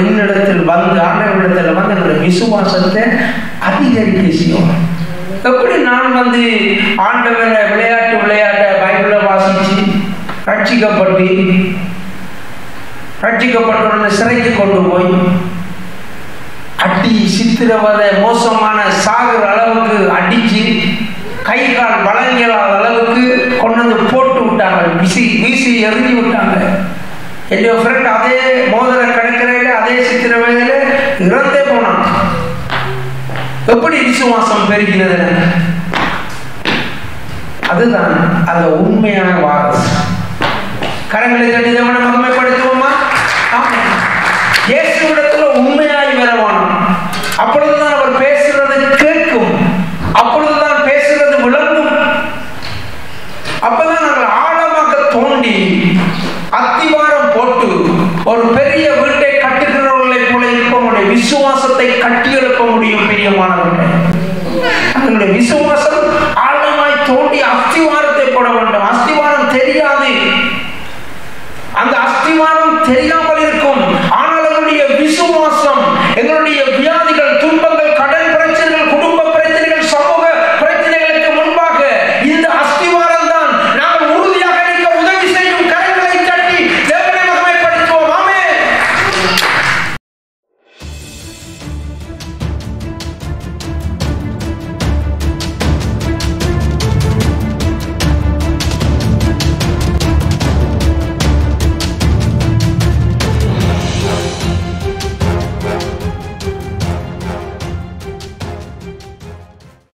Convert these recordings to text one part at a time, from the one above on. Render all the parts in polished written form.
என்னிடத்தில் வந்து ஆண்டவரிடத்தில் வந்து என்னுடைய விசுவாசத்தை அதிகரிக்க செய்யணும். எப்படி நான் வந்து ஆண்டவரை விளையாட்ட பைபிளை வாசிச்சு ரட்சிக்கப்பட்ட சிறைக்கு கொண்டு போய் அடி சித்திரவதை மோசமான சாகுற அளவுக்கு அடிச்சு கை கால் வழங்கலாத அளவுக்கு கொண்டு வந்து போட்டு விட்டாங்க, வீசி எறிஞ்சு விட்டாங்க. என்னுடைய ஃப்ரெண்ட் அதே மோதிர கடற்கரையில அதே சித்திரவதையில இறந்தே போனான். எப்படி விசுவாசம் பெருகினது? அதுதான் அந்த உண்மையான வாரம். கரங்களை தட்டி தேவனை மகிமைப்படுத்துவோமா? இயேசுவிடத்துல உண்மையாய் வரவானோம். அப்பொழுதுதான் அவர் பேசுறது கேட்கும், அப்பொழுதுதான் பேசுறது விளங்கும். அப்பதான் நாங்கள் ஆழமாக தோண்டி அத்திவாரம் போட்டு ஒரு பெரிய வீட்டை கட்டுகிறவர்களை போல இருப்பவங்களுடைய விசுவாசத்தை கட்டி எழுப்ப முடியும். பிரியமானவர்களே, அவங்களுடைய விசுவாசம் ஆழமாய் தோண்டி அஸ்திவாரத்தை போட வேண்டும். அஸ்திவாரம் தெரியாது, அந்த அஸ்திவாரம் தெரியாமல் இருக்கும். ஆனால் எங்களுடைய விசுவாசம், எங்களுடைய வியாதிகள், துன்பங்கள், கடன் பிரச்சனைகள், குடும்ப பிரச்சனைகள், சமூக பிரச்சனைகளுக்கு முன்பாக இந்த அஸ்திவாரம் தான் நாங்கள் உறுதியாக இருக்க உதவி செய்யும். கரங்களை தட்டி தேவனை மகிமைப்படுத்துவோம். ஆமென்.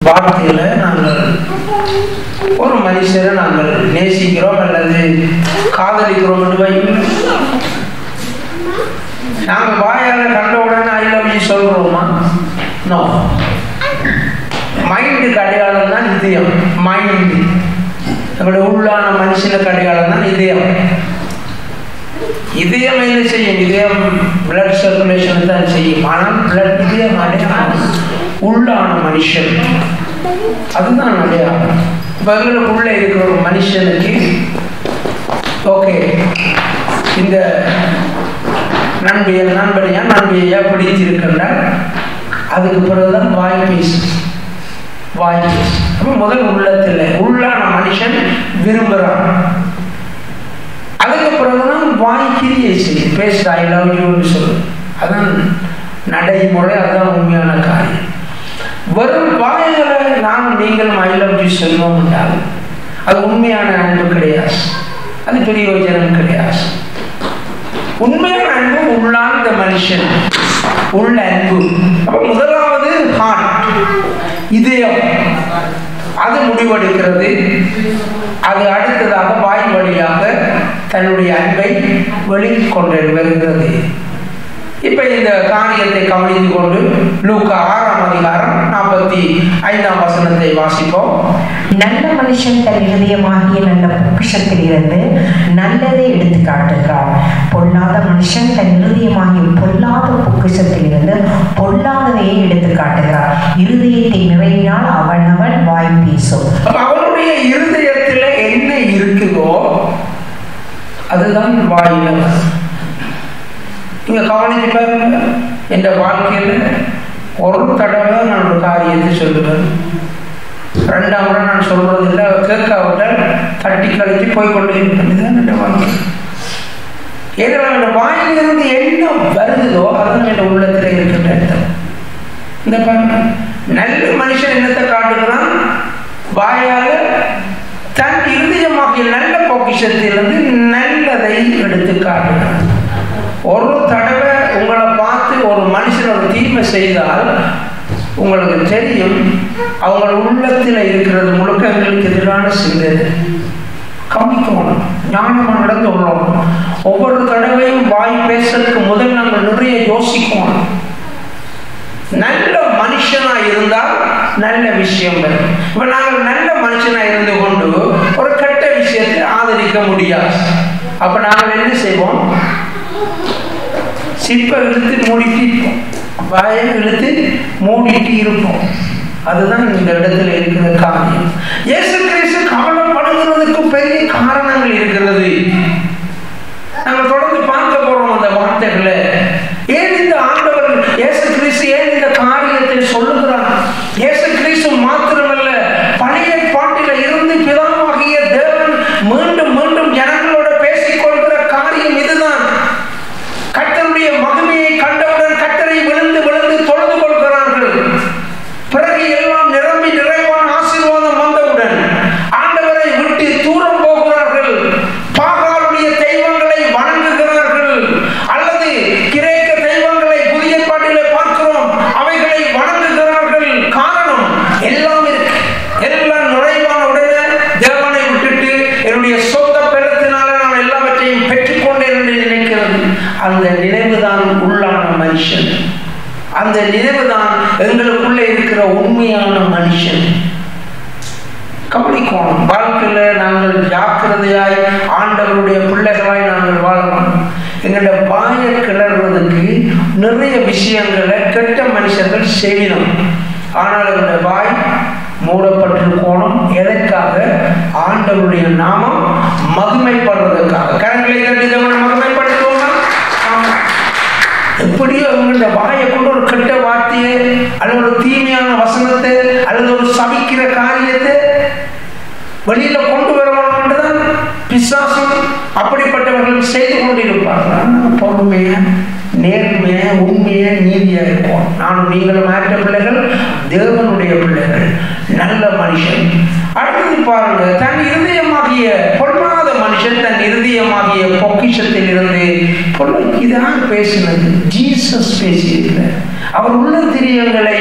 வார்த்தையில நாங்கள் ஒரு மனுஷரை நாங்கள் நேசிக்கிறோம் அல்லது காதலிக்கிறோம் என்று வைக்கிறோம். நாங்கள் வாயால கண்ட உடனே ஐ லவ் யூ சொல்றோமா? நோ. மைண்டுக்கு அடையாளம் தான் இதயம். மைண்ட் எங்களுடைய உள்ளான மனுஷனுக்கு அடையாளம் தான் இதயம். இதயம் என்ன செய்யும்? இதயம் பிளட் சர்க்குலேஷன் தான் செய்யும். ஆனால் பிளட் இதயம் அடையாளம் உள்ளான மனுஷன், அதுதான் அடையாளம். இப்போ எங்களுக்குள்ள இருக்கிற ஒரு மனுஷனுக்கு ஓகே இந்த நண்பியா பிடித்திருக்கின்றால் அதுக்கு பிறகுதான் வாய் பேசு. அப்போ முதல் உள்ளத்தில் உள்ளான மனுஷன் விரும்புகிறான். அதுக்கு பிறகுதான் வாய் கிரியை செய்யும். பேசு ஐ லவ் யூன்னு சொல்லு. அதான் நடைமுறை, அதுதான் உண்மையான காரியம். வரும் வாயில நானும் நீங்களும் ஐ லவ் யூ சொல்லுவோம் என்றால் அது உண்மையான அன்பு கிடையாது, அது பிரயோஜனம் கிடையாது. உண்மையான அன்பு உள்ளார்ந்த மனுஷன் உள்ள அன்பு. அப்ப முதலாவது ஹார்ட், இதயம், அது முடிவெடுக்கிறது. அது அடுத்ததாக வாய் வழியாக தன்னுடைய அன்பை வெளிக்கொண்டு வருகிறது. இப்ப இந்த காரியத்தை கவனித்துக் கொண்டு லூக்கா 6ஆம் அதிகாரம் 45ஆம் வசனத்தை வாசிப்போம். நல்ல மனுஷன் தன் இதயமாகிய நல்ல பொக்கிஷத்தில் இருந்து நல்லதை எடுத்து காட்டுகிறார். பொல்லாத மனுஷன் தன் இதயமாகிய பொல்லாத பொக்கிஷத்தில் இருந்து பொல்லாததையே எடுத்து காட்டுகிறார். இருதயத்தை நிறைவினால் அவனவன் வாய் பேசும். அவனுடைய இருதயத்தில் என்ன இருக்குதோ அதுதான் வாயில. நீங்க கவனிச்சு பாருங்க, என் வாழ்க்கையில் ஒரு தடவை நான் ஒரு காரியத்தை சொல்லுவேன், 2ஆம் முறை நான் சொல்றது இல்லை, கேட்காவிட்டால் தட்டி கழித்து போய்கொண்டு இருப்பேன். என் வாழ்க்கை ஏன்னா வாயிலிருந்து என்ன வருதோ அதுதான் என் உள்ளத்தில் இருக்கின்ற. இந்த பாருங்க, நல்ல மனுஷன் என்னத்தை காட்டுகிறான்? வாயால தன் இருதயமாகிய நல்ல பொக்கிஷத்திலிருந்து நல்லதை எடுத்து காட்டுகிறான். ஒரு தடவை உங்களை பார்த்து ஒரு மனுஷன் ஒரு தீமை செய்தால் உங்களுக்கு தெரியும் அவங்க உள்ளத்தில் இருக்கிறது முழுக்க எங்களுக்கு எதிரான சிந்தனை. கவனிக்கணும், ஞானமாக நடந்து கொள்ளணும். ஒவ்வொரு தடவையும் வாய் பேசுறதுக்கு முதல் நாங்கள் நிறைய யோசிக்கணும். நல்ல மனுஷனா இருந்தால் நல்ல விஷயம் வரும். இப்ப நாங்கள் நல்ல மனுஷனா இருந்து கொண்டு ஒரு கெட்ட விஷயத்தை ஆதரிக்க முடியாது. அப்ப நாங்கள் என்ன செய்வோம்? சிப்பை இழுத்து மூடிட்டு இருப்போம், வாயை இழுத்து மூடிட்டு இருப்போம். அதுதான் இந்த இடத்துல இருக்கிற காரியம். இயேசு கிறிஸ்து கவலைப்படுகிறதுக்கு பெரிய காரணங்கள் இருக்கிறது. நாங்கள் தொடர்ந்து பார்க்க போறோம் அந்த வார்த்தைகளை. தேவனுடைய மகிமையை கண்டவுடன் கர்த்தரை விழுந்து விழுந்து தொழுது கொள்கிறார்கள். பிறகு எல்லாம் நிரம்பி நிறைவான ஆசீர்வாதம் வந்தவுடன் ஆண்டவரை விட்டு தூரம் போகிறார்கள். பாகாலுடைய தெய்வங்களை வணங்குகிறார்கள். அல்லது கிரேக்க தெய்வங்களை புதிய பாட்டிலே பார்க்கிறோம், அவைகளை வணங்குகிறார்கள். காரணம் எல்லாம் இருக்கு. எல்லாம் நிறைவான உடனே தேவனை விட்டுட்டு என்னுடைய சொந்த பெலத்தினால நான் எல்லாவற்றையும் பெற்றுக்கொண்டேன் என்று நினைக்கிறது. அந்த நினைவுதான் உள்ளான மனுஷன். அந்த நினைவுதான் எங்களுக்குள்ளே இருக்கிற உண்மையான மனுஷன். கவனிக்கணும். வாழ்க்கையில நாங்கள் ஜாக்கிரதையாய் ஆண்டவருடைய பிள்ளைகளாய் நாங்கள் வாழணும். எங்களோட வாயை கிளறுவதற்கு நிறைய விஷயங்களை கெட்ட மனுஷர்கள் செய்யணும். ஆனால் எங்களுடைய வாய் மூடப்பட்டிருக்கணும். எதற்காக? ஆண்டவருடைய நாமம் மகிமைப்படுவதற்காக. கரங்களை கட்டி மகிமைப்படுத்துவோம். எப்படியோ அவங்களோட வாயை கொண்டு ஒரு கெட்ட வார்த்தையை அல்லது ஒரு தீமையான வசனத்தை அல்லது ஒரு சபிக்கிற காரியத்தை வெளியில கொண்டு வரணும்ன்றதான் பிசாசம் அப்படிப்பட்டவர்கள் செய்து கொண்டிருப்பார்கள். பொறுமையா நேர்மையா உண்மையா நீதியா இருக்கும். நானும் நீங்களும் ஆற்ற பிள்ளைகள், தேவனுடைய பிள்ளைகள், நல்ல மனுஷன். அடுத்தது பாருங்க, தன் இருதயமாகிய பொல்லாத மனுஷன் தன் இருதயமாகிய பொக்கிஷத்தில் இருந்து இதான் பேசினது. ஜீசஸ் பேசியிருக்கிறார். அவர் உள்ளத்திரியங்களை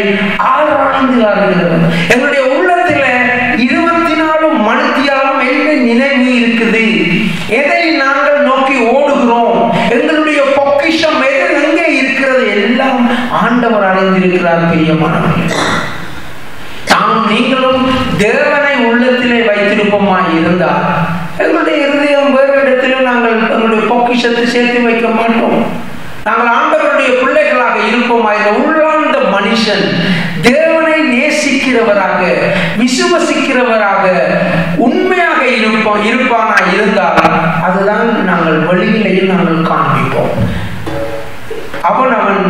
ஆராய்ந்து ஆளுகிறவர். எங்களுடைய உள்ளத்துல 24 மணித்தியாலும் என்ன நினைவு இருக்குது, எதை நாங்கள் நோக்கி ஓடுகிறோம், எங்களுடைய பொக்கிஷம் எங்கே இருக்கிறது, எல்லாம் ஆண்டவர் அறிந்திருக்கிறார். பிரியமானவர்களே, தானும் நீங்களும் தேவனை உள்ளத்திலே வைத்திருப்போமா இருந்தால் எங்களுடைய இருதயம் வேறு இடத்திலும் நாங்கள் எங்களுடைய பொக்கிஷத்தை சேர்த்து வைக்க மாட்டோம். நாங்கள் ஆண்டவருடைய பிள்ளைகளாக இருப்போமா? இந்த உள்ளார்ந்த மனுஷன் தேவனை நேசிக்கிறவராக, விசுவசிக்கிறவராக, உண்மையாக இருப்பானா இருந்தால் அதுதான் நாங்கள் வெளியிலையும் நாங்கள் காண்பிப்போம். அவன்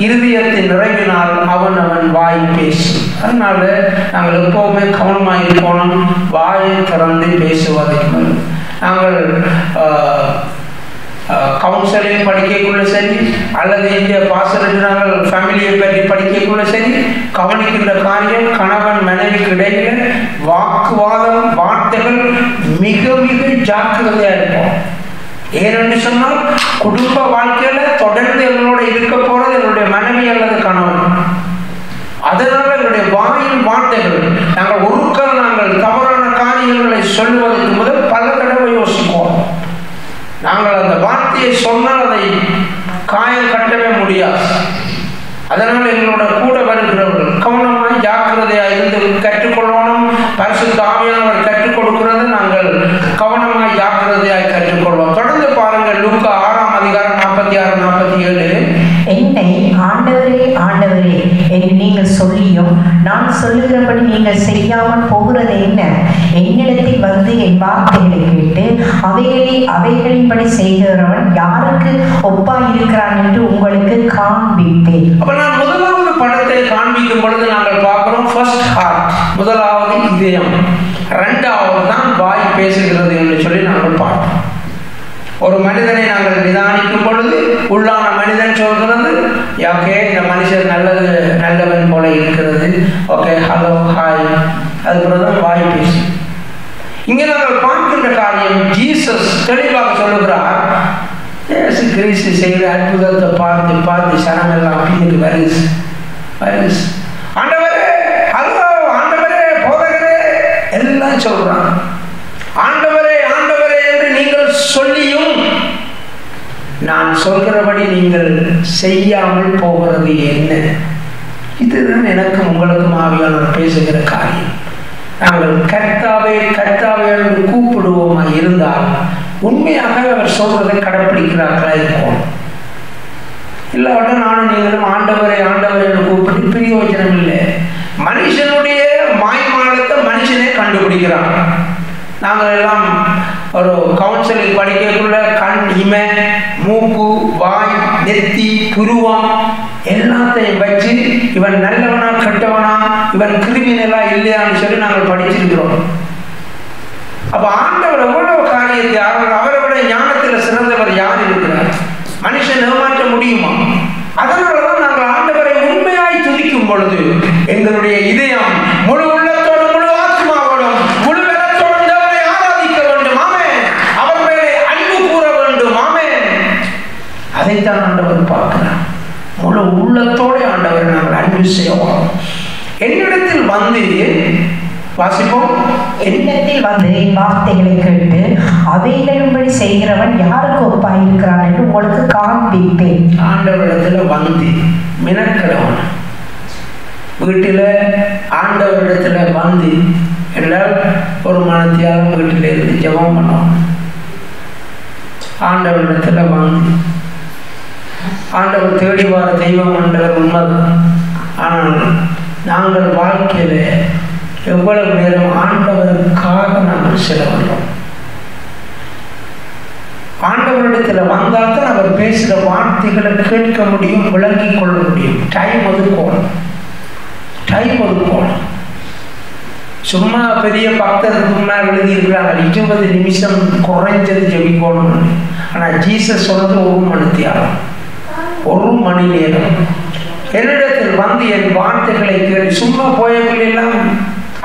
இருதயத்தின் நிறைவினால் அவன் வாய் பேசும். அதனால நாங்கள் எப்பவுமே கவனமாக இருக்கணும். வாயை திறந்து பேசுவதற்கு நாங்கள் கவுன்சிலிங் படிக்கக்குள்ள சரி, அல்லது இங்கே பாசல் நாங்கள் ஃபேமிலியை பற்றி படிக்கக்குள்ள சரி, கவனிக்கின்ற காரியம் கணவன் மனைவிக்கு இடையில வாக்குவாதம், வார்த்தைகள் மிக மிக ஜாக்கிரதையா இருப்போம். ஏனென்று சொன்னால் குடும்ப வாழ்க்கையில தொடர்ந்து எங்களோட இருக்க போறது எங்களுடைய மனைவி அல்லது கணவன். அதனால எங்களுடைய வாயின் வார்த்தைகள் நாங்கள் ஒருக்கல் நாங்கள் தவறான காரியங்களை சொல்லுவதற்கு முதல் பல தடவை யோசிப்போம். நாங்கள் அந்த வார்த்தையை சொன்னால் அதை காயம் கட்டவே முடியாது. அதனால் எங்களோட கூட வருகிறவர்கள் கவனமாய் ஜாக்கிரதையாக இருந்து கற்றுக்கொள்ளணும். பரிசுத்த ஆவியானவர் கற்றுக் கொடுக்கிறது நாங்கள் கவனமாய் ஜாக்கிரதையாய் கற்றுக்கொள்வோம். தொடர்ந்து பாருங்கள், லூக்கா 6ஆம் அதிகாரம் 46, 47. என்னை ஆண்டவரே ஆண்டவரே என்று நீங்கள் சொல்லியும் நான் சொல்லுகிறபடி நீங்கள் செய்யாமல் போகிறது என்ன? என்னிடத்தில் வந்து என் வார்த்தைகளை கேட்டு அவைகளின்படி செய்கிறவன் யாருக்கு ஒப்பாய் இருக்கிறான் என்று உங்களுக்கு காண்பிப்பேன். அப்ப நான் முதலாவது படத்தை காண்பிக்கும் பொழுது நாங்கள் பார்க்கிறோம், ஃபர்ஸ்ட் ஹார்ட், முதலாவது இதயம், இரண்டாவது தான் வாய் பேசுகிறது என்று சொல்லி நாங்கள் பார்க்கிறோம். ஒரு மனிதனை நாங்கள் நிதானிக்கும் பொழுது உள்ளான மனிதன் சொல்கிறது, ஓகே இந்த மனுஷன் நல்லவன் போல இருக்கிறது, ஓகே ஹலோ ஹாய், அதுக்கப்புறம் வாய் பேசு. இங்கே நாங்கள் பார்க்கின்ற காரியம் ஜீசஸ் தெளிவாக சொல்லுகிறார். இயேசு கிறிஸ்து செய்கிற அற்புதத்தை பார்த்து பார்த்து சனமெல்லாம் பின்னுக்கு வருது. ஆண்டவரே ஹலோ, ஆண்டவரே போதகரே எல்லாம் சொல்றாங்க. ஆண்டவரே ஆண்டவரே என்று நீங்கள் சொல்லியும் நான் சொல்கிறபடி நீங்கள் செய்யாமல் போகிறது என்ன? இதுதான் எனக்கு உங்களுக்கும் ஆவியானவர் பேசுகிற காரியம். நாங்கள் கர்த்தாவே கர்த்தாவே என்று கூப்பிடுவோமா இருந்தால் உண்மையாக அவர் சொல்றதை கடைப்பிடிக்கிறார்களா இருக்கும். இல்லாவிட்ட நானும் நீங்களும் ஆண்டவரை ஆண்டவரை என்று கூப்பிட்டு பிரயோஜனம் இல்லை. மனுஷனுடைய மாய்மாலத்தை மனுஷனே கண்டுபிடிக்கிறான். நாங்கள் எல்லாம் ஒரு கவுன்சிலிங் படிக்கக்குள்ள கண், இமை, மூக்கு, வாய், நெத்தி, புருவம் எல்லாத்தையும் வச்சு இவன் நல்லவனா கெட்டவனா, இவன் கிரிமினலா இல்லையான்னு சொல்லி நாங்கள் படிச்சிருக்கிறோம். அப்ப ஆண்டவர் எவ்வளவு காரியத்தை அவரை விட ஞானத்தில் சிறந்தவர் யார் இருக்கிறார்? மனுஷன் ஏமாற்ற முடியுமா? அதனாலதான் நாங்கள் ஆண்டவரை உண்மையாய் துதிக்கும் பொழுது எங்களுடைய இதயம் முழு உள்ளத்தோடு முழு ஆத்மாவோடும் முழு பலத்தோடும் தேவனை ஆராதிக்க வேண்டும். ஆமென். அவர் மேலே அன்பு கூற வேண்டும். ஆமென். அதைத்தான் ஆண்டவர் பார்க்கிறார். முழு உள்ளத்தோடு ஆண்டவரை நாங்கள் அன்பு செய்வோம். என்னிடத்தில் வந்து வாசிப்போம். என்னிடத்தில் வந்து என் வார்த்தைகளை கேட்டு அவைகளின்படி செய்கிறவன் யாருக்கு ஒப்பாயிருக்கிறான் என்று உங்களுக்கு காண்பிப்பேன். ஆண்டவரிடத்துல வந்து மினக்கிழவன் வீட்டில் ஆண்டவரிடத்துல வந்து என்றால் ஒரு மனத்தியாலும் வீட்டில் இருந்து ஜெபம் பண்ணுவோம். ஆண்டவரிடத்துல வந்து ஆண்டவர் தேடி வர தெய்வம் என்றவர் உண்மைதான். ஆனால் நாங்கள் வாழ்க்கையில எவ்வளவு நேரம் ஆண்டவருக்காக நாங்கள் செலவிடுறோம். ஆண்டவரிடத்தில் வந்தால் தான் அவர் பேசுகிற வார்த்தைகளை கேட்க முடியும், விளங்கிக் கொள்ள முடியும். டைம் ஒதுக்கணும். சும்மா பெரிய பக்தருக்கு முன்னால் எழுதியிருக்கிறாங்க 20 நிமிஷம் குறைஞ்சது ஜெபிக்கணும். ஆனால் ஜீசஸ் சொன்னது 1 மணி தியானம், 1 மணி நேரம். என்னிடத்தில் வந்து என் வார்த்தைகளை கேட்டு சும்மா போயவர்களெல்லாம்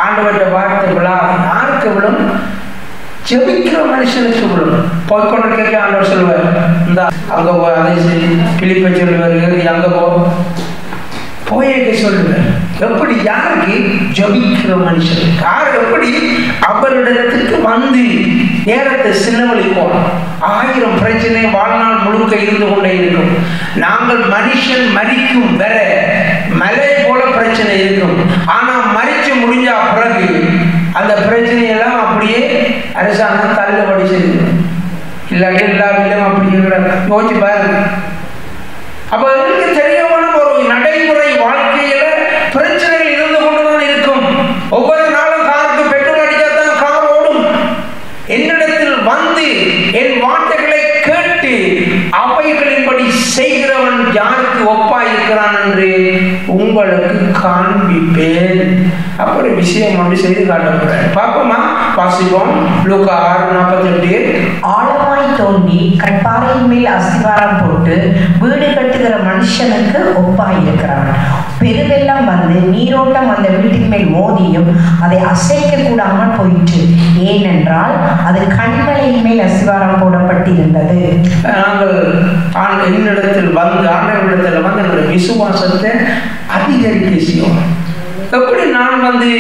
ஆண்டவர்கிட்ட வார்த்தை விழாது. யாருக்கு விழும்? ஜெபிக்கிற மனுஷனுக்கு விழும். போய்கொண்டு கேட்க ஆண்டவர் சொல்லுவார், இந்த அங்க போ, அதை பிலிப்பை சொல்லுவார், அங்க போ, போயிருக்க சொல்லுவார். எப்படி? யாருக்கு? ஜெபிக்கிற மனுஷனுக்கு. யார்? எப்படி? அவரிடத்துக்கு வந்து நேரத்தை செலவழிப்போம். 1000 பிரச்சனை வாழ்நாள் முழுக்க இருந்து கொண்டே இருக்கும். நாங்கள் மனுஷன் மரிக்கும் வர மலை போல பிரச்சனை இருக்கும். ஆனா மரிச்சு முடிஞ்சா பிறகு அந்த பிரச்சனையெல்லாம் அப்படியே அரசாங்கம் தள்ளுபடி செய்து இல்லாட்டி எல்லாவிலும் அப்படியே யோசிச்சு பாருங்க. அப்ப எங்களுக்கு தெரியமான ஒரு நடைமுறை வாழ்க்கையில பிரச்சனைகள் இருந்து கொண்டுதான் இருக்கும். ஒவ்வொரு நாளும் காருக்கு பெட்ரோல் அடிச்சாதான் கார் ஓடும். என்னிடத்தில் வந்து என் வார்த்தைகளை கேட்டு அவைகளின்படி செய்கிறவன் யாருக்கு ஒப்பாயிருக்கிறான் என்று உங்களுக்கு காண்பிப்பேன். அப்படி விஷயம் ஒன்று செய்து காட்டப்படுறேன். பார்ப்போமா? வாசிப்போம். லூக்கா 6:48. ஆழமாய் தோண்டி கற்பாறையின் மேல் அஸ்திவாரம் போட்டு வீடு கட்டுகிற மனுஷனுக்கு ஒப்பாயிருக்கிறான். பெருவெல்லாம் வந்து நீரோட்டம் அந்த வீட்டின் மேல் மோதியும் அதை அசைக்க கூடாமல் போயிற்று. ஏனென்றால் அது கண்மலையின் மேல் அஸ்திவாரம் போடப்பட்டிருந்தது. நாங்கள் என்னிடத்தில் வந்து ஆண்டவரிடத்தில் வந்து என்னுடைய விசுவாசத்தை அதிகரிக்க செய்யும். எப்படி நான் வந்து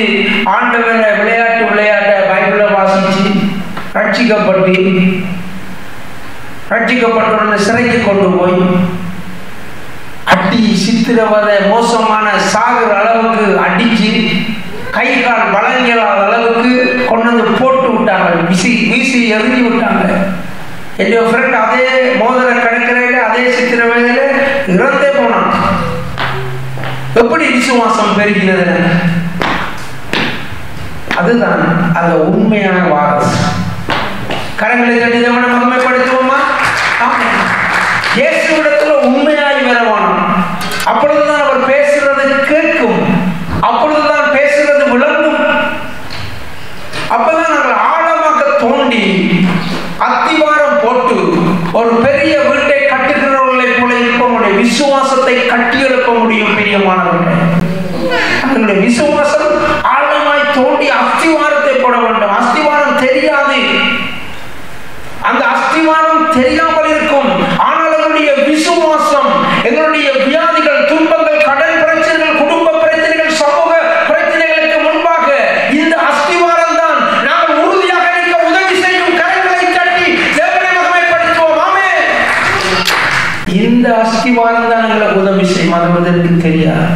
ஆண்டவரை விளையாட்ட பைபிளை வாசிச்சு ரட்சிக்கப்பட்ட சிறைக்கு கொண்டு போய் அடி சித்திரவதை மோசமான சாகுற அளவுக்கு அடிச்சு கை கால் வழங்கலாத அளவுக்கு கொண்டு வந்து போட்டு விட்டாங்க, வீசி எறிஞ்சு விட்டாங்க. என்னுடைய ஃப்ரெண்ட் அதே மோதிர கிடக்கிற அதே சித்திரவதையில இறந்தே போனான். எப்படி விசுவாசம் பெருகினது? அதுதான் அந்த உண்மையான வாரம். கரங்களை தட்டி தேவனை மகிமைப்படுத்துவோமா? இயேசுவிடத்துல உண்மையாய் வரவானோம். அப்பொழுதுதான் அவர் பேசுறது கேட்கும், அப்பொழுதுதான் பேசுறது விளங்கும். அப்பதான் நாங்கள் ஆழமாக தோண்டி அத்திவாரம் போட்டு ஒரு பெரிய வீட்டை கட்டுகிறவர்களை போல இருப்பவங்களுடைய விசுவாசத்தை கட்டி எழுப்ப முடியும். பிரியமானவர்களே, அதனுடைய விசுவாசம் ஆழமாய் தோண்டி அஸ்திவாரத்தை போட வேண்டும். அஸ்திவாரம் தெரியாது, அந்த அஸ்திவாரம் தெரியாமல் இருக்கும். ஆனால் எங்களுடைய விசுவாசம், எங்களுடைய வியாதிகள், துன்பங்கள், கடன் பிரச்சனைகள், குடும்ப பிரச்சனைகள், சமூக பிரச்சனைகளுக்கு முன்பாக இந்த அஸ்திவாரம் தான் நாங்கள் உறுதியாக இருக்க உதவி செய்யும். கரங்களை தட்டி தேவனை மகிமைப்படுத்துவோம். ஆமென். இந்த அஸ்திவாரம் தான் எங்களுக்கு உதவி செய்யும். அது தெரியாது.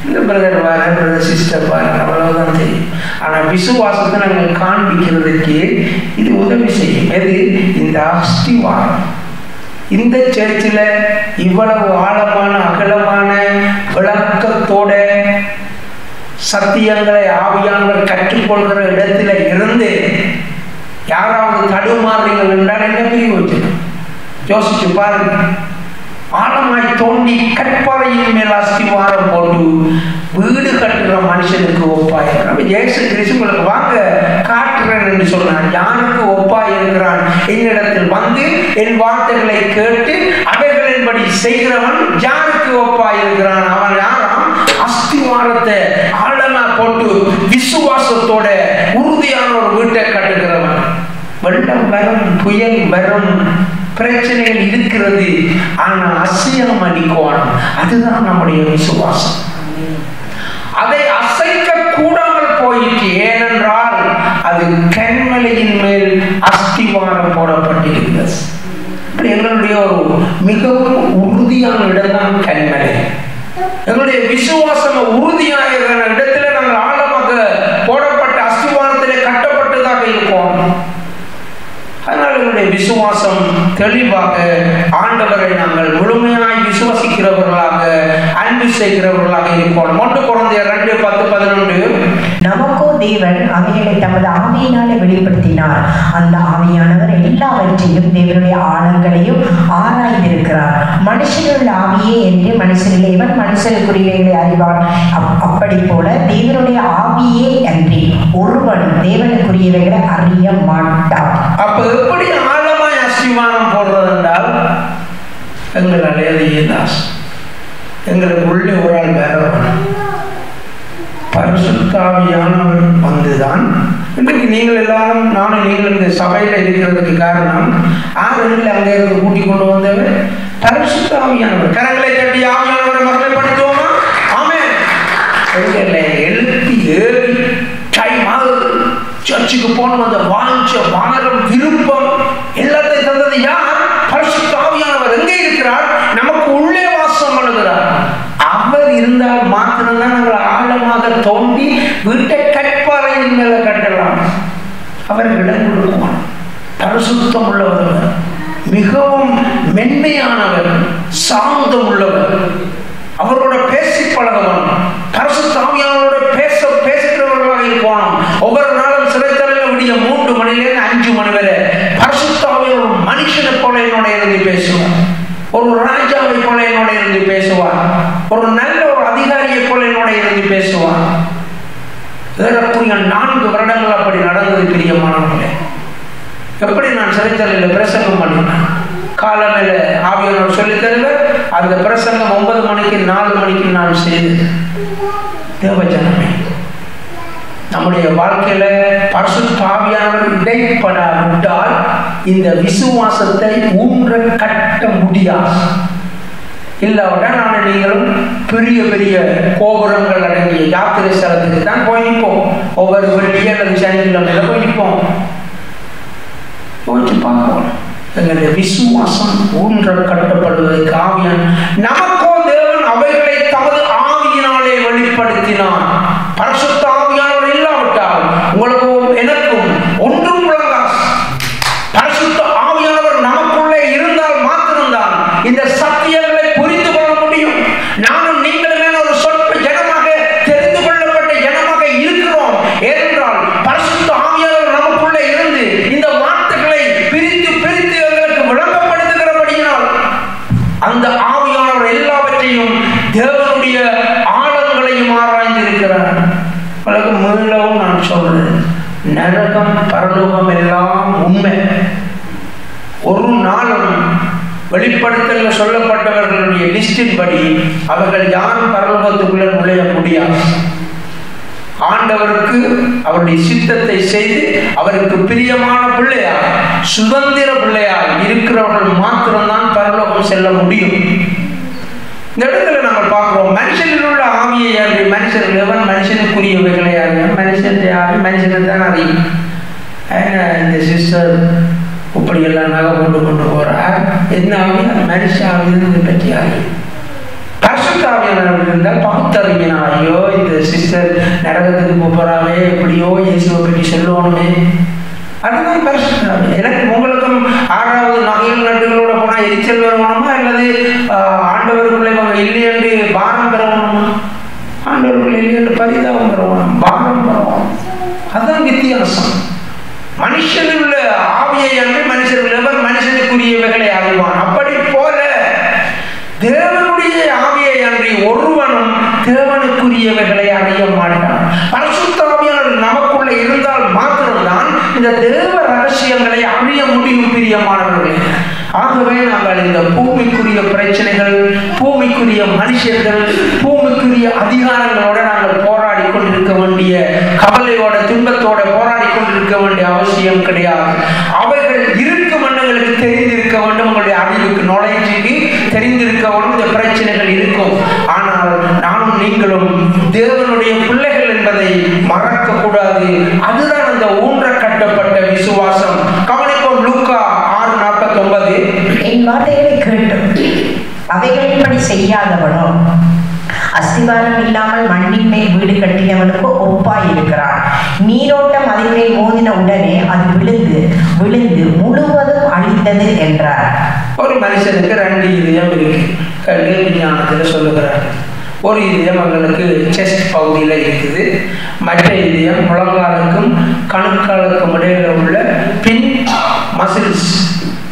இந்த பிரதர் வார, பிரதர் சிஸ்டர் வார, அவ்வளவுதான் தெரியும். ஆனால் விசுவாசத்தை நாங்கள் காண்பிக்கிறதுக்கு இது உதவி செய்யும். எது? இந்த அஸ்திவாரம். இந்த சர்ச்சில் இவ்வளவு ஆழமான அகலமான விளக்கத்தோட சத்தியங்களை ஆவியானவர் கற்றுக்கொள்கிற இடத்துல இருந்து யாராவது தடுமாறுங்கள் என்றால் என்ன பிரிவு வச்சிருக்கோம்? யோசிச்சு பாருங்க. ஆழமாய் தோண்டி கற்பாறையின் மேல் அஸ்திவாரம் போட்டு வீடு கட்டுற மனுஷனுக்கு ஒப்பாயிருக்கிறான். இயேசு கிறிஸ்து உங்களுக்கு வாங்க காட்டுறேன் என்று சொன்னார். யாருக்கு ஒப்பாயிருக்கிறான்? என்னிடத்தில் வந்து என் வார்த்தைகளை கேட்டு அவைகளை கட்டளைகளின்படி செய்கிறவன் யாருக்கு ஒப்பாயிருக்கிறான்? அவன் யாராம்? அஸ்திவாரத்தை ஆழமா போட்டு விசுவாசத்தோட உறுதியான ஒரு வீட்டை கட்டுகிறவன். வெள்ளம் வரும், புயல் வரும், பிரச்சனைகள் இருக்கிறது, ஆனா அசையாம நிற்குவான். அதுதான் நம்முடைய விசுவாசம். அதை அசைக்க கூடாமல் போயிட்டு, ஏனென்றால் அது கன்மலையின் மேல் அஸ்திவாரம் போடப்பட்டிருக்கிறது. எங்களுடைய ஒரு மிகவும் உறுதியான இடம் தான் கன்மலை. எங்களுடைய விசுவாசம் உறுதியாக இருக்கிற இடத்துல நாங்கள் ஆழமாக போடப்பட்ட அஸ்திவாரத்திலே கட்டப்பட்டதாக இருக்கோம். அதனால் எங்களுடைய விசுவாசம் தெளிவாக ஆண்டவரை நாங்கள் முழுமையாய் விசுவாசிக்கிறவர்களாக அன்பு செய்கிறவர்களாக இருக்கோம். 1 கொரிந்தியர் 2:10-11 நமக்கோ தேவன் அவைகளை தமது ஆவியினாலே வெளிப்படுத்தினார். அந்த ஆவியானவர் எல்லாவற்றையும் தேவனுடைய ஆழங்களையும் ஆராய்ந்திருக்கிறார். மனுஷனுள்ள ஆவியே என்று மனுஷனில் எவன் மனுஷனுக்குரியவைகளை அறிவான்? அப்படி போல தேவனுடைய ஆவியே அன்றி ஒருவனும் தேவனுக்குரியவைகளை அறிய மாட்டான். அப்ப எப்படி ஆழமாய் அஸ்திவாரம் போடுறது என்றால் எங்களால் எதையேதாஸ் எங்களுக்கு உள்ளே ஒரு ஆள் வேறவன் பரிசுத்த ஆவியானவர் வந்துதான். இன்றைக்கு நீங்கள் எல்லாரும் நானும் நீங்கள் இந்த சபையில் இருக்கிறதுக்கு காரணம் ஆறுகளில் அங்கே இருந்து கூட்டிக் கொண்டு வந்தவர் பரிசுத்த ஆவியானவர். கரங்களை கட்டி ஆவியானவரை மகிமைப்படுத்துவோமா? ஆமென். எங்களை எழுப்பி ஏறி டைம் ஆகுது. சர்ச்சுக்கு போன அந்த வாஞ்ச வானரம் விருப்பம் எல்லாத்தையும் தந்தது யார்? பரிசுத்த ஆவியானவர். எங்கே இருக்கிறார்? நமக்கு உள்ளே வாசம் பண்ணுகிறார். அவர் இருந்தால் மாத்திரம்தான் நாங்கள் ஆழமாக தோண்டி வீட்டை கற்பாறையின் மேல கட்டலாம். அவர் இடம் கொடுக்குவார். பரிசுத்தம் உள்ளவர், மிகவும் மென்மையானவர், சாந்தம் உள்ளவர், அவரோட பேசி பழகவன், பரிசுத்த ஆவியானவரோட பேசுகிறவர்களாக இருப்பான். ஒவ்வொரு நாளும் சிறைத்தலையில் விடிய 3 மணிலேருந்து 5 மணி வரை பரிசுத்த ஆவியானவர் மனுஷனை போல என்னோட இருந்து பேசுவார். ஒரு ராஜாவை போல என்னோட இருந்து பேசுவார். ஒரு நல்ல ஒரு அதிகாரியை போல என்னோட இருந்து பேசுவார். ஏறக்குறைய 4 வருடங்கள் அப்படி நடந்தது. பிரியமானவர்களே, எப்படி நான் சிறைச்சாலையில் பிரசங்கம் பண்ணினேன். காலமையில ஆவியானவர் சொல்லி தருவேன். அந்த பிரசங்கம் 9 மணிக்கு 4 மணிக்கு நான் செய்தது. தேவஜனமே, நம்முடைய வாழ்க்கையில பரிசுத்த ஆவியானவர் இடைப்படாவிட்டால் இந்த விசுவாசத்தை ஊன்ற கட்ட முடியாது. இல்லாவிட்டால் நான் நீங்களும் பெரிய பெரிய கோபுரங்கள் அடங்கிய யாத்திரை ஸ்தலத்துக்கு தான் போய் நிற்போம். ஒவ்வொரு வெள்ளி அல்லது சனிக்கிழமையில போய் நிற்போம். யோசிச்சு பார்ப்போம். எங்களுடைய விசுவாசம் ஊன்ற கட்டப்படுவதற்கு ஆவியான் நமக்கோ தேவன் அவைகளை தமது ஆவியினாலே வெளிப்படுத்தினான். பரிசுத்த ஆவியானவர் இல்லாவிட்டால் உங்களுக்கும் எனக்கும் ஒன்றும் விளங்காது. பரிசுத்த ஆவியானவர் நமக்குள்ளே இருந்தால் மாத்திரம்தான் இந்த சத்தியங்களை புரிந்து கொள்ள முடியும். நானும் நீங்களுமே ஒரு சொற்ப ஜனமாக தெரிந்து கொள்ளப்பட்ட ஜனமாக இருக்கிறோம். ஏனென்றால் பரிசுத்த ஆவியானவர் நமக்குள்ளே இருந்து இந்த வார்த்தைகளை பிரித்து பிரித்து எங்களுக்கு விளங்கப்படுத்துகிறபடியினால் அந்த ஆவியானவர் எல்லாவற்றையும் தேவனுடைய ஆழங்களையும் ஆராய்ந்திருக்கிறார். உலக மீளவும் நான் சொல்றேன், நரகம் பரலோகம் எல்லாம் உண்மை. ஒரு நாளும் வெளிப்படுத்தல் சொல்லப்பட்டவர்களுடைய லிஸ்டின் படி அவர்கள் யாரும் பரலோகத்துக்குள்ள நுழைய முடியாது. ஆண்டவருக்கு அவருடைய சித்தத்தை செய்து அவருக்கு பிரியமான பிள்ளையார், சுதந்திர பிள்ளையார் இருக்கிறவர்கள் மாத்திரம்தான் பரலோகம் செல்ல முடியும். இந்த இடத்துல நாங்கள் பார்க்கிறோம், மனுஷனில் உள்ள ஆவியை அறிவு. மனுஷன் எவன் மனுஷனுக்குரியவைகளை அறிவு. மனுஷன் யாரு? மனுஷனை தான் அறியும். இந்த சிஸ்டர் இப்படியெல்லாம் நகை கொண்டு போறார். என்ன ஆவியா? மனுஷ ஆவியை பற்றி அறியும். பரிசுத்த ஆவியானவர் இருந்தால் பகுத்தறிவினா, ஐயோ இந்த சிஸ்டர் நரகத்துக்கு போறாவே, எப்படியோ இயேசுவை பற்றி சொல்லணுமே. அதுதான் பரிசுத்த ஆவி. எனக்கு உங்களுக்கும் 6வது நகைகள் நட்டுகளோட போனா எரிச்சல் வரணுமா, அல்லது ஆண்டவருக்குள்ளே இவங்க இல்லை என்று பாரம் பெறணுமா? ஆண்டவருக்குள்ள இல்லை என்று பரிதாபம் பெறணும், பாரம் பெறணும். அதுதான் வித்தியாசம். மனுஷனில் உள்ள ஆவியை அன்று மனுஷன் எவர் மனுஷனுக்குரியவைகளை அறிவான். அப்படி போல தேவனுடைய ஆவியை அன்றி ஒருவனும் தேவனுக்குரியவைகளை அறிய மாட்டான். பரிசுத்த ஆவியானவர் நமக்குள்ள இருந்தால் மாத்திரம்தான் இந்த தேவ ரகசியங்களை அறிய முடியும் பிரியமானவர்களே. ஆகவே நாங்கள் இந்த பூமிக்குரிய பிரச்சனைகள், பூமிக்குரிய மனுஷர்கள், பூமிக்குரிய அதிகாரங்களோட நாங்கள் போராடி கொண்டிருக்க வேண்டிய, கவலையோட துன்பத்தோட போராடி கொண்டிருக்க வேண்டிய அவசியம் கிடையாது. அவைகள் இருக்கும் எண்ணங்களுக்கு தெரிந்திருக்க வேண்டும், உங்களுடைய அறிவுக்கு நாலேஜுக்கு தெரிந்திருக்க வேண்டும். இந்த பிரச்சனைகள் இருக்கும். ஆனால் நானும் நீங்களும் தேவனுடைய பிள்ளைகள் என்பதை மறக்க கூடாது. அதுதான் அந்த ஊன்ற கட்டப்பட்ட விசுவாசம். கவனிப்போம். லூக்கா 6:49. என் வார்த்தைகளை கேட்டு அவைகளின்படி செய்யாதவனோ அஸ்திவாரம் இல்லாமல் மண்ணின் மேல் வீடு கட்டினவனுக்கு ஒப்பாய் இருக்கிறான். நீரோட்டம் அதன் மேல் மோதின உடனே அது விழுந்து விழுந்து முழுவதும் அழிந்தது என்றார். ஒரு மனுஷனுக்கு 2 இதயம் இருக்கு. கல்வி விஞ்ஞானத்தில் சொல்லுகிறார். ஒரு இதயம் அவங்களுக்கு செஸ்ட் பகுதியில் இருக்குது. மற்ற இதயம் முழங்காலுக்கும் கணுக்காலுக்கும் இடையில உள்ள பின் மசில்ஸ்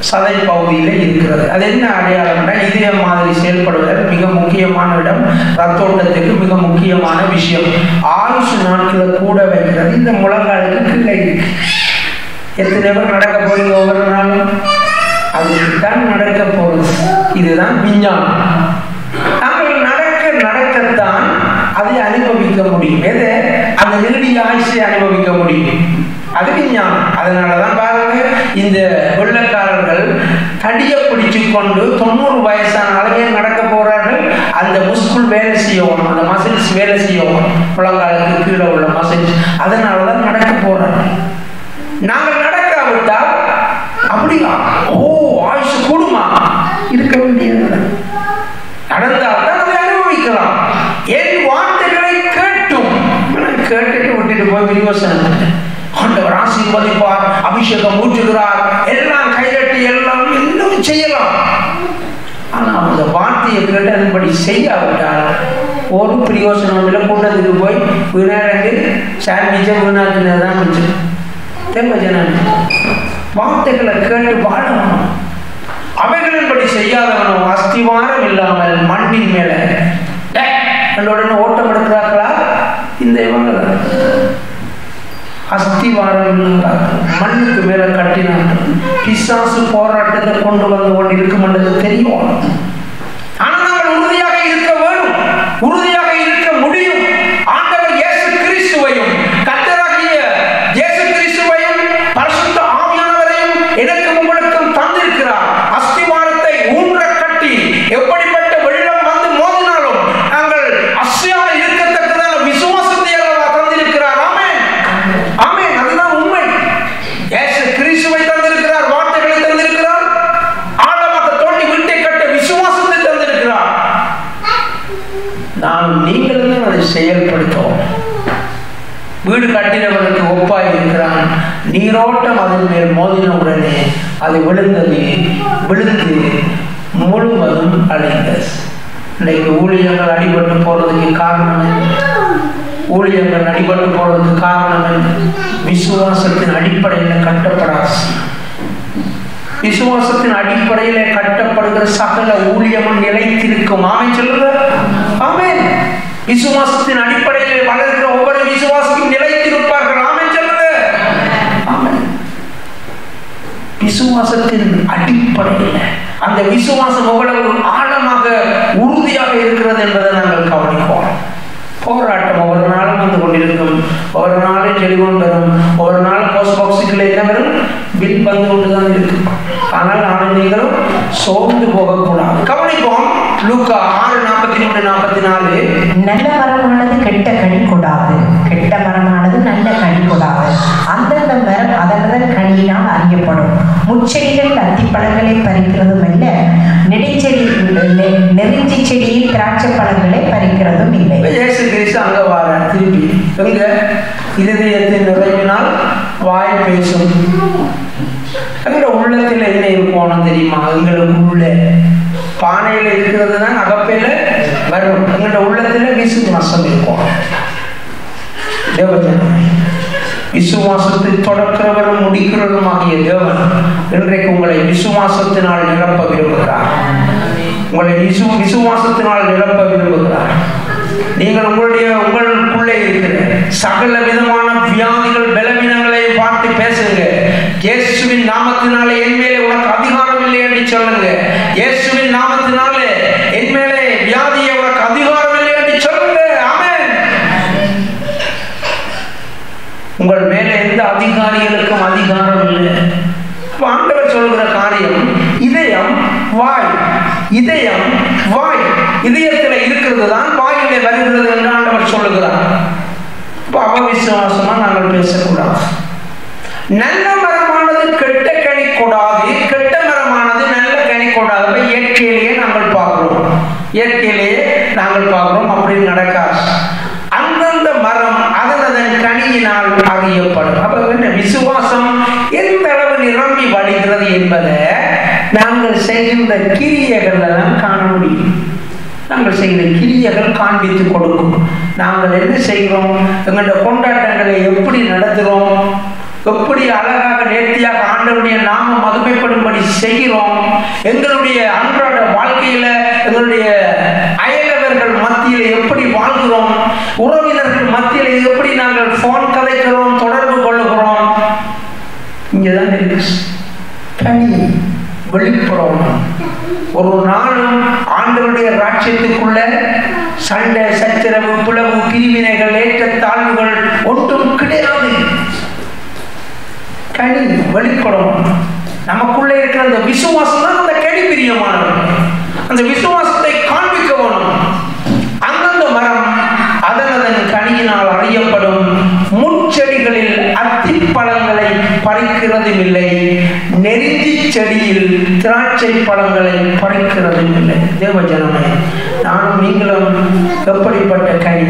சதை பகுதியில் இருக்கிறது. அது என்ன அடையாளம்னா, இதயம் மாதிரி செயல்படுவதற்கு மிக முக்கியமான இடம், ரத்தோட்டத்துக்கு மிக முக்கியமான விஷயம். ஆயுஷ் நாட்களை கூட வைக்கிறது இந்த முழங்காலுக்கு கீழே இருக்கு. எத்தனை பேர் நடக்க போறீங்க ஒவ்வொரு நாளும்? அதுதான் நடக்க போகுது. இதுதான் விஞ்ஞானம். நாங்கள் நடக்கத்தான் அதை அனுபவிக்க முடியும். எது? அந்த நீடிய ஆயுஷை அனுபவிக்க முடியும். அது விஞ்ஞானம். அதனாலதான் பாருங்க, இந்த வெள்ளக்காரர்கள் தடியை பிடிச்சு கொண்டு 90 வயசான அளவே நடக்க போறார்கள். அந்த முஸ்குல் வேலை செய்யணும், அந்த மசில்ஸ் வேலை செய்யணும், முழங்காலுக்கு கீழே உள்ள மசில்ஸ். அதனாலதான் நடக்க போறார்கள். நாங்கள் நடக்காவிட்டால் அப்படியா? ஓ, ஆயுஷு கூடுமா? இருக்க வேண்டியது. நடந்தால்தான் அதை அனுபவிக்கலாம். என் வார்த்தைகளை கேட்டுட்டு விட்டுட்டு போய் விரிவசனம் ஆண்டவர் ஆசீர்வதிப்பார், அபிஷேகம் ஊற்றுகிறார், எல்லாம் கைதட்டி எல்லாம் இன்னும் செய்யலாம். ஆனால் அந்த வார்த்தையை கேட்டு அதன்படி செய்யாவிட்டால் ஒரு பிரயோசனம் இல்லை. கூட்டத்துக்கு போய் வீணாண்டு சாண்ட்விச்சை வீணாக்கினதான் மிச்சம். வார்த்தைகளை கேட்டு வாழணும். அவைகளின்படி செய்யாதவனும் அஸ்திவாரம் இல்லாமல் மண்ணின் மேல உடனே ஓட்டம் எடுக்கிறார்களா? இந்த இவங்க அஸ்திவாரம் மண்ணுக்கு மேல கட்டினார்கள். பிசாசு போராட்டத்தை கொண்டு வந்து கொண்டு இருக்கும் என்றது தெரியும். ஆனால் நாங்கள் உறுதியாக இருக்க வேண்டும், உறுதியாக இருக்க முடியும். ஆண்டவர் இயேசு கிறிஸ்துவையும் கர்த்தராகிய இயேசு கிறிஸ்துவையும் பரிசுத்த ஆவியானவரையும் எனக்கு உங்களுக்கும் தந்திருக்கிறார். அஸ்திவாரத்தை ஊன்ற கட்டி எப்படிப்பட்ட வெள்ளம் வந்து மோதினாலும் நாங்கள் அசையாமல் இருக்கத்தக்கதான விசுவாசத்தை அல்லவா தந்திருக்கிறார். ஆமென், ஆமென். அதுதான் உண்மை. இயேசு கிறிஸ்துவை தந்திருக்கிறார், வார்த்தைகளை தந்திருக்கிறார், ஆழமாக தோண்டி வீட்டை கட்ட விசுவாசத்தை தந்திருக்கிறார். நாம் நீங்களும் அதை செயல்படுத்தோம். வீடு கட்டினவனுக்கு ஒப்பாய் இருக்கிறான். நீரோட்டம் அதன் மேல் மோதின உடனே அது விழுந்து முழுவதும் அழிந்தது. இன்னைக்கு ஊழியர்கள் அடிபட்டு போறதுக்கு காரணம் என்ன? ஊழியர்கள் அடிபட்டு போறதுக்கு காரணம் என்ன? விசுவாசத்தின் அடிப்படையில் கட்டப்படாது. விசுவாசத்தின் அடிப்படையில் கட்டப்படுகிற சகல ஊழியமும் நிலைத்திருக்கும். ஆமென் சொல்லுங்க. ஆமென். விசுவாசத்தின் அடிப்படையில் வளர்கிற ஒவ்வொரு விசுவாசிக்கும் நிலைத்திருப்பார்கள். ஆமென் சொல்லுங்க. ஆமென். விசுவாசத்தின் அடிப்படையில் அந்த விசுவாசம் எவ்வளவு ஆழமாக உறுதியாக இருக்கிறது என்பதை நாங்கள் கவனிப்போம். போராட்டம் ஒவ்வொரு நாளும் வந்து கொண்டிருக்கும். ஒவ்வொரு நாளும் டெலிஃபோன் வரும், ஒவ்வொரு நாளும் போஸ்ட் பாக்ஸுக்குள்ள என்ன வரும்? பில் வந்து கொண்டுதான் இருக்கும். ஆனால் நானும் நீங்களும் சோர்ந்து போகக்கூடாது. கவனிப்போம். லூக்கா 6:43-44. நல்ல மரமானது கெட்ட கனி கொடாது, கெட்ட மரமானது நல்ல கனி கொடாது. அந்தந்த மரம் அதனதன் கனியினால் அறியப்படும். முச்செடிகள் அத்திப்பழங்களை பறிக்கிறதும் அல்ல, நெருஞ்சி செடியில் திராட்சை பழங்களை பறிக்கிறதும் இல்லை. இயேசு கிறிஸ்து அங்க வார திருப்பி எங்க இதயத்தின் நிறைவினால் வாய் பேசும். எங்களோட உள்ளத்தில் என்ன இருக்கணும் தெரியுமா? எங்களுக்கு உள்ள பானையில இருக்கிறது தான் அகப்பையில வரும். எங்களோட உள்ளத்துல விசுவாசம் இருக்கும். விசுவாசத்தை தொடக்கிறவரும் முடிக்கிறவருமாகிய தேவன் இன்றைக்கு உங்களை விசுவாசத்தினால் நிரப்ப விரும்புகிறார். உங்களை விசுவாசத்தினால் நிரப்ப விரும்புகிறார். நீங்கள் உங்களுக்குள்ளே இருக்கிற சகல விதமான வியாதிகள் பலவீனங்களை பார்த்து பேசுங்க. நாமத்தினாலே என் மேலே உனக்கு அதிகாரம் இல்லை என்று சொல்லுங்க. இயேசுவின் நாமத்தினாலே என் மேலே வியாதியை உனக்கு அதிகாரம் இல்லை என்று சொல்லுங்க. ஆமென். உங்கள் மேலே எந்த அதிகாரிகளுக்கும் அதிகாரம் இல்லை. ஆண்டவர் சொல்கிற காரியம் இதயம் வாய், இதயம் வாய், இதயத்தில் இருக்கிறது தான் வாயிலே வருகிறது என்று ஆண்டவர் சொல்லுகிறார். அவிசுவாசமா நாங்கள் பேசக்கூடாது. நல்ல மரமானது கெட்ட கனி கொடாது, கெட்ட மரமானது நல்ல கனி கொடாது. இயற்கையிலேயே நாங்கள் பார்க்கிறோம், இயற்கையிலேயே நாங்கள் பார்க்கிறோம். அப்படி நடக்காது. அந்தந்த மரம் அதன் கனியினால் அறியப்படும். அப்ப விசுவாசம் எந்த அளவு நிரம்பி வழிகிறது என்பதை நாங்கள் செய்கின்ற கிரியைகள் தான் காண முடியும். நாங்கள் செய்கிற கிரியைகள் காண்பித்து கொடுக்கும். நாங்கள் என்ன செய்கிறோம், எங்களுடைய கொண்டாட்டங்களை எப்படி நடத்துகிறோம், எப்படி அழகாக நேர்த்தியாக ஆண்டவருடைய நாமம் மகிமைப்படும்படி செய்கிறோம், எங்களுடைய அன்றாட வாழ்க்கையில எங்களுடைய அயலவர்கள் மத்தியில் எப்படி வாழ்கிறோம், உறவினர்கள் மத்தியில் எப்படி நாங்கள் போன் கதைக்கிறோம், தொடர்பு கொள்ளுகிறோம். இங்கதான் இருக்கு கனி வெளிப்படணும். ஒரு நாளும் ஆண்டவருடைய ராஜ்யத்துக்குள்ள சண்டை சச்சரவு பிளவு பிரிவினைகள் ஏற்றத்தாழ்வுகள் ஒன்றும் கிடையாது. கனி வெளிப்படணும். நமக்குள்ளே இருக்கிற அந்த விசுவாசம் தான் அந்த கனி பிரியமானது. அந்த விசுவாசத்தை காண்பிக்க வேணும். அந்தந்த மரம் அதன் கனியினால் அறியப்படும். முட்செடிகளில் அத்தி பழங்களை பறிக்கிறதும் இல்லை, நெருஞ்சி செடியில் திராட்சை பழங்களை பறிக்கிறதும் இல்லை. தேவஜனமே, நானும் நீங்களும் எப்படிப்பட்ட கனி?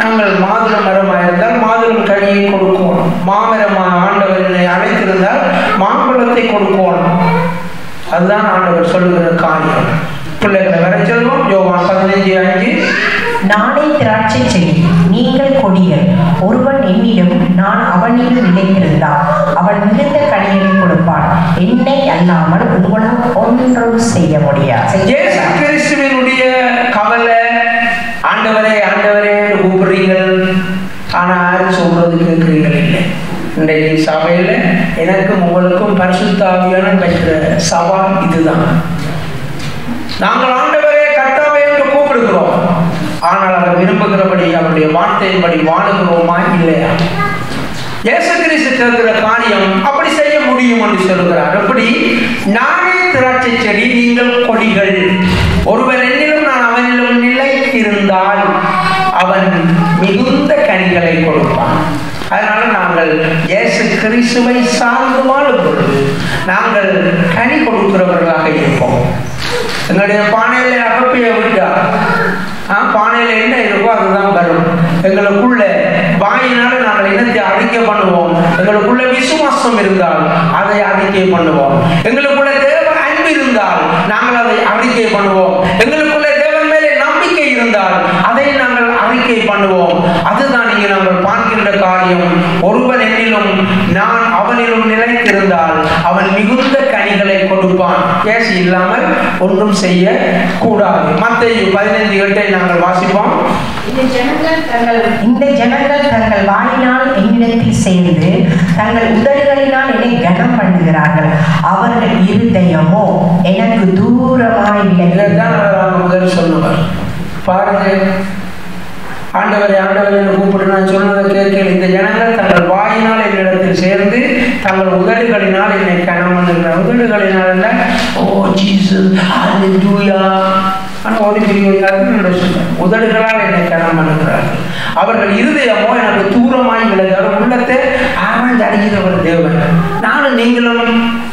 நாங்கள் மாதுளை மரமாக இருந்தால் மாதுளம் கனியை கொடுக்கணும். மாமரமாக ஆண்டவரை அழைத்திருந்தால் மாம்பழத்தை கொடுக்கணும். அதுதான் ஆண்டவர் சொல்லுகிற காரியம். பிள்ளைகளை வர சொல்வோம். யோவான் 15:5. நானே திராட்சை செடி, நீங்கள் கொடிகள். ஒருவன் என்னிலும் நான் அவனிலும் நிலைத்திருந்தால் அவன் மிகுந்த கனிகளை கொடுப்பான். என்னை அல்லாமல் உங்களால் ஒன்றும் செய்ய முடியாது. இயேசு கிறிஸ்துவினுடைய கவலை, ஆண்டவரே ஆண்டவரே கூப்பிடுறீர்கள், ஆனா யாரும் சொல்றது கேட்கிறீர்கள் இல்லை. இன்றைக்கு சபையில எனக்கும் உங்களுக்கும் பரிசுத்த ஆவியான வைக்கிற சவால் இதுதான். நாங்கள் ஆண்டவரே கர்த்தாவே என்று கூப்பிடுகிறோம், ஆனால் அவர் விரும்புகிறபடி அவருடைய வார்த்தையின்படி வாழுகிறோமா இல்லையா? இயேசு கிறிஸ்து கேட்கிற காரியம் அப்படி செய்ய முடியும் என்று சொல்கிறார். எப்படி? நானே திராட்சை செடி, நீங்கள் கொடிகள். ஒருவன் என்னிலும் நான் அவனிலும் நிலைத்திருந்தால் அவன் மிகுந்த கனிகளை கொடுப்பான். அதனால நாங்கள் இயேசு கிறிஸ்துவை சார்ந்து வாழும் பொழுது நாங்கள் கனி கொடுக்கிறவர்களாக இருப்போம். எங்களுடைய பானையில அகப்பையை விட்டா பானையில என்ன இருக்கோ அதுதான் வரும். எங்களுக்குள்ள வாயினால நாங்கள் இனத்தை அறிக்கை பண்ணுவோம். எங்களுக்குள்ள விசுவாசம் இருந்தால் அதை அறிக்கை பண்ணுவோம். எங்களுக்குள்ள தேவ அன்பு இருந்தால் நாங்கள் அதை அறிக்கை பண்ணுவோம். எங்களுக்குள்ள தேவன் மேலே நம்பிக்கை இருந்தால் அதை நாங்கள் அறிக்கை பண்ணுவோம். அதுதான் இங்கே நாங்கள் பார்க்கின்ற காரியம். ஒருவன் என்னிலும் நான் அவனிலும் நிலைத்திருந்தால் அவன் மிகுந்த கனிகளை கொடுப்பான். ஏசி இல்லாமல் ஒன்றும் செய்ய கூடாது. மத்தேயு 15:8 நாங்கள் வாசிப்போம். இந்த ஜனங்கள் தங்கள் வாயினால் என்னிடத்தில் சேர்ந்து தங்கள் உதடுகளினால் என்னை கனம் பண்ணுகிறார்கள், அவர்கள் இருதயமோ எனக்கு தூரமாய் இல்லை. முதல் சொல்லுவார் பாருங்க, ஆண்டவரை ஆண்டவரை கூப்பிட்டு நான் சொன்னதை கேட்கல. இந்த ஜனங்கள் தங்கள் வாயினால் என்னிடத்தில் சேர்ந்து தங்கள் உதடுகளினால் என்னை கனம் பண்ணுகிறார். உதடுகளினால் ஓ ஜீசஸ் ஹல்லேலூயா ஆனால் ஒரு உதடுகளால் என்னை கனம் பண்ணுகிறார்கள். அவர்கள் இருதயமோ எனக்கு தூரமாய் விலகாது. உள்ளத்தை ஆராய்ந்து அறிகிறவர் தேவன். நானும் நீங்களும்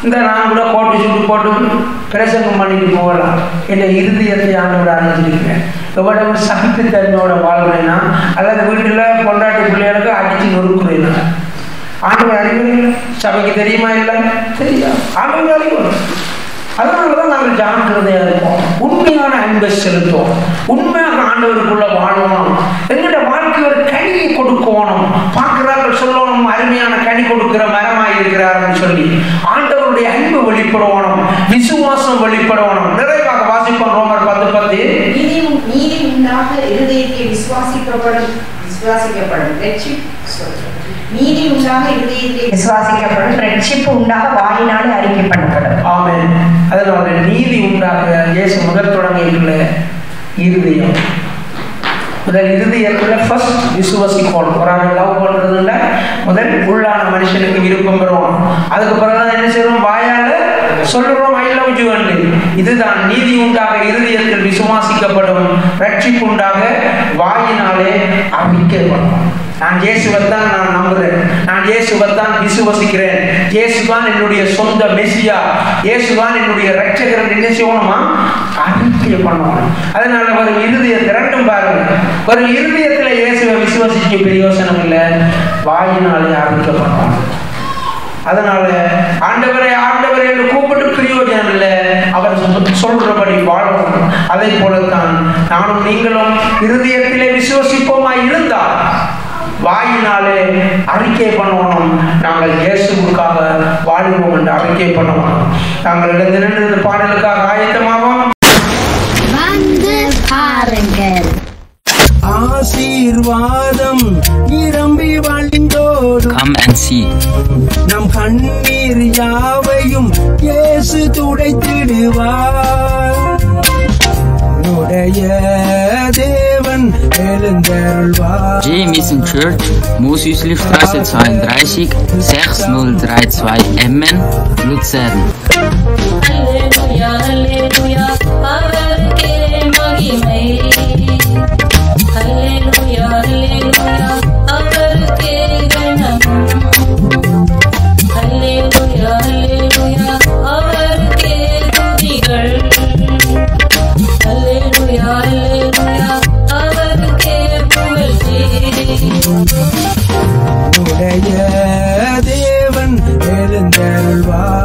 இந்த நான் கூட கோட்டு சுட்டு போட்டு பிரசங்கம் பண்ணிட்டு போகலாம். என்னை இருதயத்தை ஆண்டோட அறிஞ்சிருக்கிறேன். எவ்வளவு சகிப்புத்தன்மையோட வாழ்கிறேன்னா அல்லது வீட்டில் கொண்டாட்டி பிள்ளைகளுக்கு அடிச்சு நொறுக்குறேன்னா ஆண்டவர் அறிவுறீங்க. சபைக்கு தெரியுமா இல்லை? தெரியா. ஆண்டவர் அறிவுறும். அதனாலதான் நாங்கள் ஜாக்கிரதையா இருப்போம். உண்மையான அன்பை செலுத்துவோம். உண்மையாக ஆண்டவருக்குள்ள வாழணும். எங்களுடைய வாழ்க்கை ஒரு கனியை கொடுக்கணும். பார்க்கிறார்கள் சொல்லணும், அருமையான கனி கொடுக்கிற மரமாய் இருக்கிறார்கள் சொல்லி ஆண்டவருடைய அன்பு வெளிப்படணும், விசுவாசம் வெளிப்படணும். நிறைவாக வாசிப்போம். ரோமர் 10:10. நீதி உண்டாக இருதயத்தை விசுவாசிக்கப்படும் நீதி உண்டாக இருதயத்திலே விசுவாசிக்கப்படும், ரட்சிப்பு உண்டாக வாயினாலே அறிக்கை பண்ணப்படும். ஆமென். அதனால நீதி உண்டாக இயேசு முதல் தொடங்கியுள்ள இருதயம், முதல் இருதயத்துல ஃபர்ஸ்ட் விசுவாசிக்கணும். ஒரு ஆள் லவ் பண்றதுன்னா முதல் உள்ளான மனுஷனுக்கு விருப்பம் வரும். அதுக்கு பிறகு என்ன செய்யறோம்? வாயால சொல்லுறோம் ஐ லவ் யூ என்று. இதுதான் நீதி உண்டாக இருதயத்தில் விசுவாசிக்கப்படும், ரட்சிப்பு உண்டாக வாயினாலே அறிக்கை பண்ணணும். நான் இயேசுவைத்தான் நான் நம்புறேன், நான் இயேசுவைத்தான் விசுவசிக்கிறேன், இயேசுதான் என்னுடைய சொந்த மெசியா, இயேசுதான் என்னுடைய ரட்சகர். என்ன செய்யணுமா? அறிக்கை பண்ணணும். அதனால ஒரு இருதயத்தை ரெண்டும் பாருங்க, ஒரு இருதயத்துல இயேசுவை விசுவசிக்க பிரயோசனம் இல்லை, வாயினாலே அறிக்கை பண்ணணும். அதனால ஆண்டவரை ஆண்டவரை என்று கூப்பிட்டு பிரயோஜனம் இல்லை, அவர் சொல்றபடி வாழணும். அதை போலத்தான் நானும் நீங்களும் இருதயத்திலே விசுவசிப்போமா இருந்தால் வாயினாலே அறிக்கை பண்ணணும். நாங்கள் இயேசுவுக்காக வாழுவோம் என்று அறிக்கை பண்ணணும். நாங்கள் இடத்திலிருந்து இந்த பாடலுக்காக ஆயத்தமாவோம். ஆசீர்வாதம் நிரம்பி வழிந்தோடும். Come and see. நம் கண்ணீர் யாவையும் இயேசு துடைத்திடுவார். தேவன் எழுந்தருள்வார். J Mission Church, Mosüsli-Straße 32, 6032 Emmen, Luzern. Halleluja, Halleluja, அவருக்கே மகிமை. Halleluja, Halleluja, அவருக்கே கனம். Halleluja, Halleluja, அவருக்கே துதிகள். Halleluja, Halleluja, அவருக்கே புகழ்ச்சி. தேவன் எழுந்தருள்வார்.